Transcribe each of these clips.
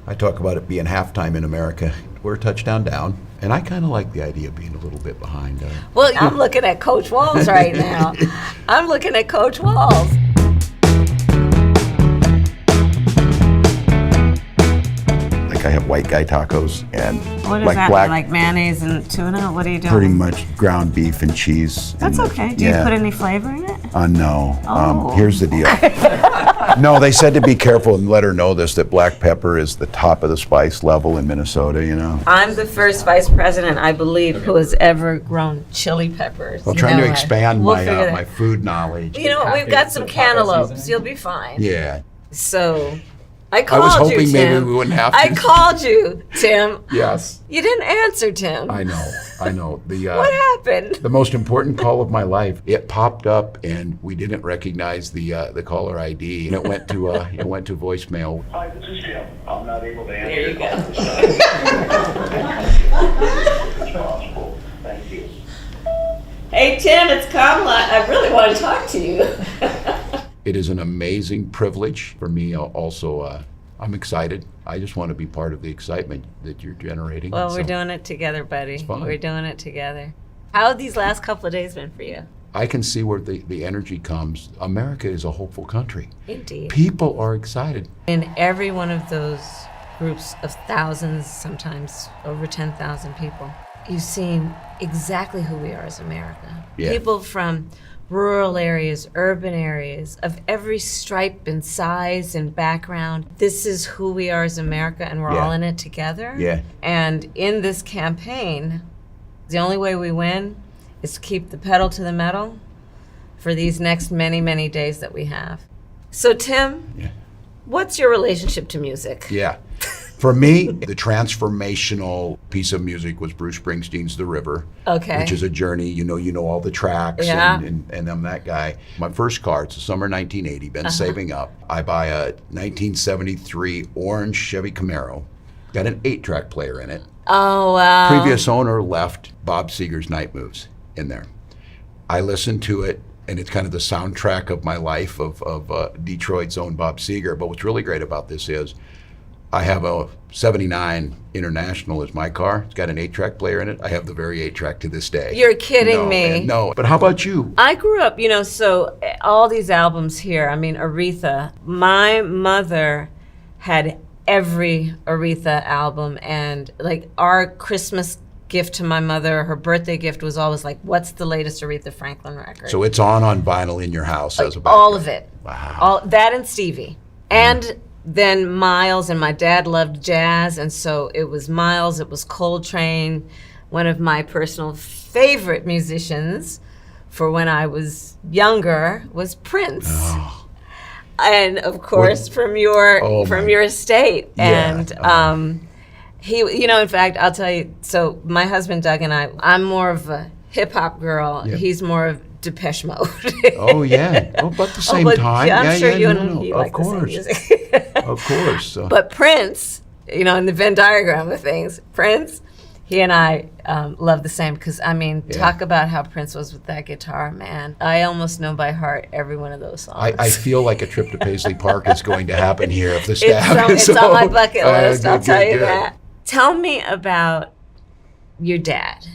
I talk about it being halftime in America. We're a touchdown down, and I kind of like the idea of being a little bit behind. Well, I'm looking at Coach Walz right now. I'm looking at Coach Walz. I have white guy tacos and What is like that? black, Like mayonnaise and tuna? What are you doing? pretty much ground beef and cheese. That's and, okay. Do you put any flavor in it? No. Oh. Here's the deal. No, they said to be careful and let her know this, that black pepper is the top of the spice level in Minnesota, you know. I'm the first vice president, I believe, who has ever grown chili peppers. I'm trying to expand We'll my figure that- my food knowledge. You know what? We've got some cantaloupes. You'll be fine. Yeah. So, I I called was you, hoping Tim. maybe we wouldn't have to. I called you, Tim. Yes. You didn't answer, Tim. I know. What happened? The most important call of my life. It popped up, and we didn't recognize the caller ID, and it went to voicemail. Hi, this is Jim. I'm not able to answer There you your go. call this time. As possible. Thank you. Hey, Tim, it's Kamala. I really want to talk to you. It is an amazing privilege for me. Also, I'm excited. I just want to be part of the excitement that you're generating. Well, So we're doing it together, buddy. fun. We're doing it together. How have these last couple of days been for you? I can see where the energy comes. America is a hopeful country. Indeed. People are excited. In every one of those groups of thousands, sometimes over 10,000 people, you've seen exactly who we are as America. Yeah. People from rural areas, urban areas, of every stripe and size and background. This is who we are as America, and we're Yeah. all in it together. Yeah. And in this campaign, the only way we win is to keep the pedal to the metal for these next many, many days that we have. So, Tim, Yeah. what's your relationship to music? Yeah. For me, the transformational piece of music was Bruce Springsteen's The River, Okay. which is a journey. You know all the tracks, Yeah. and I'm that guy. My first car, it's the summer 1980, been saving up. I buy a 1973 orange Chevy Camaro, got an 8-track player in it. Oh, wow. Previous owner left Bob Seger's Night Moves in there. I listened to it, and it's kind of the soundtrack of my life of Detroit's own Bob Seger. But what's really great about this is I have a 79 International as my car. It's got an 8-track player in it. I have the very 8-track to this day. You're kidding No, me. and no, but how about you? I grew up, so all these albums here, I mean, Aretha. My mother had every Aretha album, and like our Christmas gift to my mother, her birthday gift was always like, what's the latest Aretha Franklin record? So it's on vinyl in your house as a all background. of it. Wow. All that and Stevie. And then Miles, and my dad loved jazz, and so it was Miles, it was Coltrane. One of my personal favorite musicians for when I was younger was Prince. Oh. And of course from your estate. Yeah. And he, in fact, I'll tell you, so my husband Doug and I'm more of a hip hop girl. Yeah. He's more of Depeche Mode. Oh yeah. Oh, but the same but time. I'm yeah, sure yeah, you no, and no, he of like the same course. music. Of course. So. But Prince, in the Venn diagram of things, Prince, he and I love the same, because talk about how Prince was with that guitar, man. I almost know by heart every one of those songs. I feel like a trip to Paisley Park is going to happen here if the staff it's on my bucket list, I'll tell you good. that. Tell me about your dad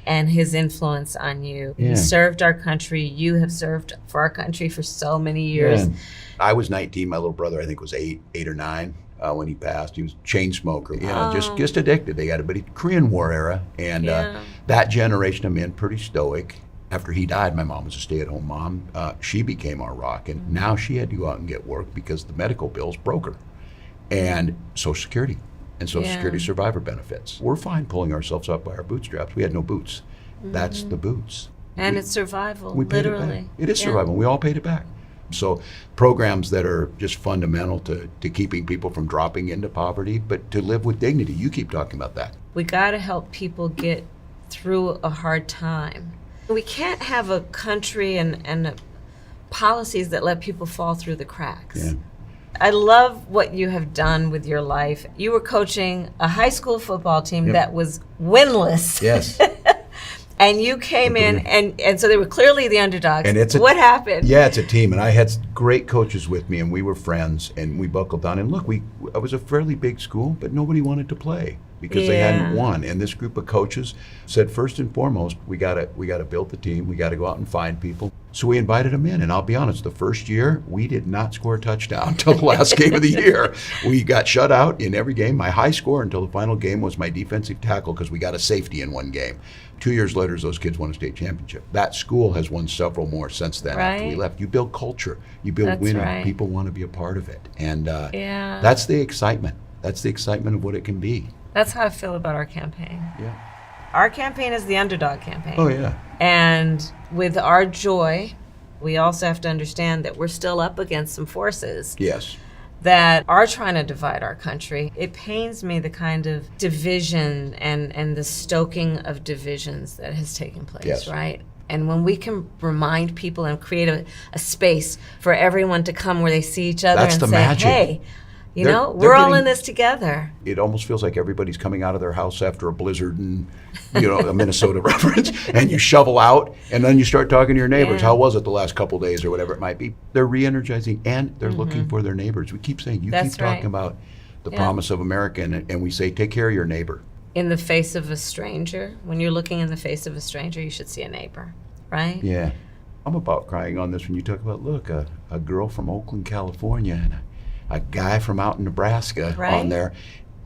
and his influence on you. Yeah. He served our country. You have served for our country for so many years. Yeah. I was 19. My little brother, I think, was eight or nine when he passed. He was a chain smoker. Just addicted. They got it, but Korean War era, and that generation of men pretty stoic. After he died, my mom was a stay-at-home mom. She became our rock, and now she had to go out and get work because the medical bills broke her, and Social Security. And Social Security survivor benefits. We're fine pulling ourselves up by our bootstraps. We had no boots. That's the boots. And it's survival, We paid it back. literally. It is survival. We all paid it back. So programs that are just fundamental to keeping people from dropping into poverty, but to live with dignity. You keep talking about that. We got to help people get through a hard time. We can't have a country and policies that let people fall through the cracks. Yeah. I love what you have done with your life. You were coaching a high school football team that was winless. Yes. And you came in, and so they were clearly the underdogs. And what happened? Yeah, it's a team, and I had great coaches with me, and we were friends, and we buckled down. And look, I was a fairly big school, but nobody wanted to play because they hadn't won. And this group of coaches said, first and foremost, we gotta build the team. We gotta go out and find people. So we invited them in, and I'll be honest, the first year we did not score a touchdown until the last game of the year. We got shut out in every game. My high score until the final game was my defensive tackle because we got a safety in one game. 2 years later, those kids won a state championship. That school has won several more since then. After we left, you build culture, you build winning. Right. People want to be a part of it, and that's the excitement. That's the excitement of what it can be. That's how I feel about our campaign. Yeah. Our campaign is the underdog campaign. Oh, yeah. And with our joy, we also have to understand that we're still up against some forces. Yes. That are trying to divide our country. It pains me the kind of division and the stoking of divisions that has taken place, right? And when we can remind people and create a space for everyone to come where they see each other and say, magic. Hey, we're all in this together. It almost feels like everybody's coming out of their house after a blizzard and, a Minnesota reference, and you shovel out, and then you start talking to your neighbors. How was it the last couple of days or whatever it might be? They're re-energizing, and they're looking for their neighbors. We keep saying, keep talking about the promise of America, and we say, take care of your neighbor. In the face of a stranger, when you're looking in the face of a stranger, you should see a neighbor, right? Yeah. I'm about crying on this when you talk about, look, a girl from Oakland, California, and a guy from out in Nebraska on there.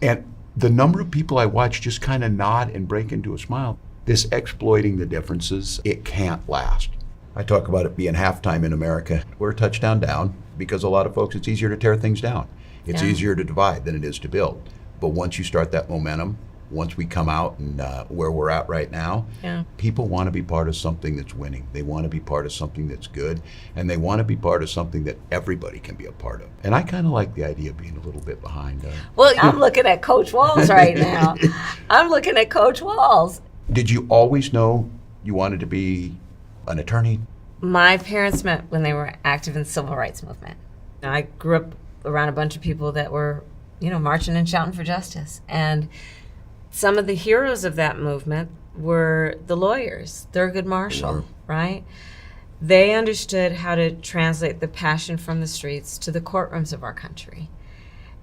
And the number of people I watch just kind of nod and break into a smile, this exploiting the differences, it can't last. I talk about it being halftime in America. We're a touchdown down because a lot of folks, it's easier to tear things down. It's easier to divide than it is to build. But once you start that momentum, once we come out and where we're at right now, people want to be part of something that's winning. They want to be part of something that's good, and they want to be part of something that everybody can be a part of. And I kind of like the idea of being a little bit behind. Well, I'm looking at Coach Walz right now. I'm looking at Coach Walz. Did you always know you wanted to be an attorney? My parents met when they were active in the civil rights movement. I grew up around a bunch of people that were, marching and shouting for justice. And some of the heroes of that movement were the lawyers, Thurgood Marshall, right? They understood how to translate the passion from the streets to the courtrooms of our country.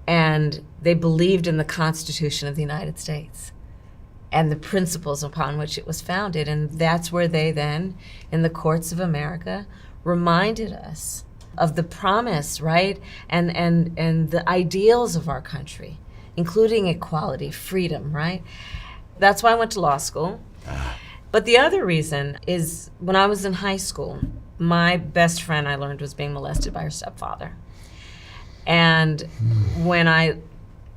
And they believed in the Constitution of the United States and the principles upon which it was founded. And that's where they then, in the courts of America, reminded us of the promise, right? And the ideals of our country, including equality, freedom, right? That's why I went to law school. But the other reason is when I was in high school, my best friend, I learned, was being molested by her stepfather. And when I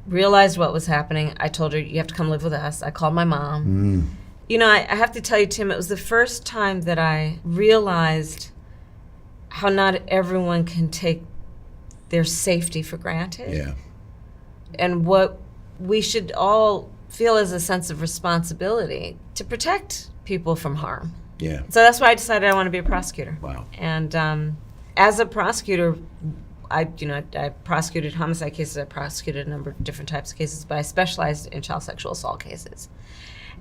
realized what was happening, I told her, you have to come live with us. I called my mom. I have to tell you, Tim, it was the first time that I realized how not everyone can take their safety for granted. Yeah. And what we should all feel is a sense of responsibility to protect people from harm. Yeah. So that's why I decided I want to be a prosecutor. Wow. And as a prosecutor, I prosecuted homicide cases. I prosecuted a number of different types of cases, but I specialized in child sexual assault cases.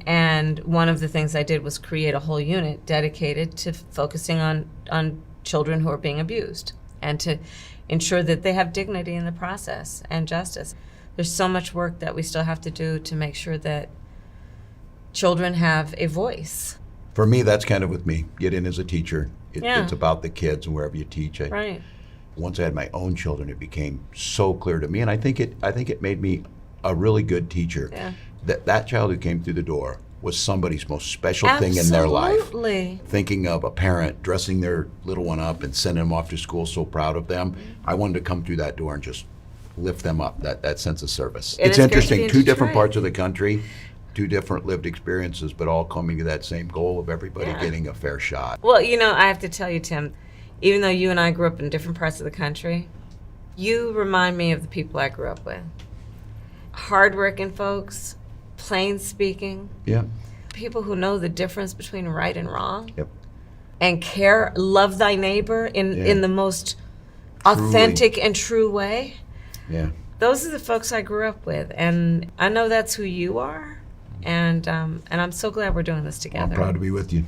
And one of the things I did was create a whole unit dedicated to focusing on children who are being abused and to ensure that they have dignity in the process and justice. There's so much work that we still have to do to make sure that children have a voice. For me, that's kind of with me. Get in as a teacher. It's about the kids and wherever you teach. Right. Once I had my own children, it became so clear to me, and I think it made me a really good teacher. Yeah. That child who came through the door was somebody's most special thing in their life. Absolutely. Thinking of a parent dressing their little one up and sending them off to school so proud of them, I wanted to come through that door and just lift them up, that sense of service. And it's interesting, two different Detroit. parts of the country, two different lived experiences, but all coming to that same goal of everybody getting a fair shot. Well, I have to tell you, Tim, even though you and I grew up in different parts of the country, you remind me of the people I grew up with. Hardworking folks, plain speaking. Yeah. People who know the difference between right and wrong. Yep. And care, love thy neighbor in the most authentic and true way. Yeah. Those are the folks I grew up with, and I know that's who you are. And I'm so glad we're doing this I'm together. proud to be with you.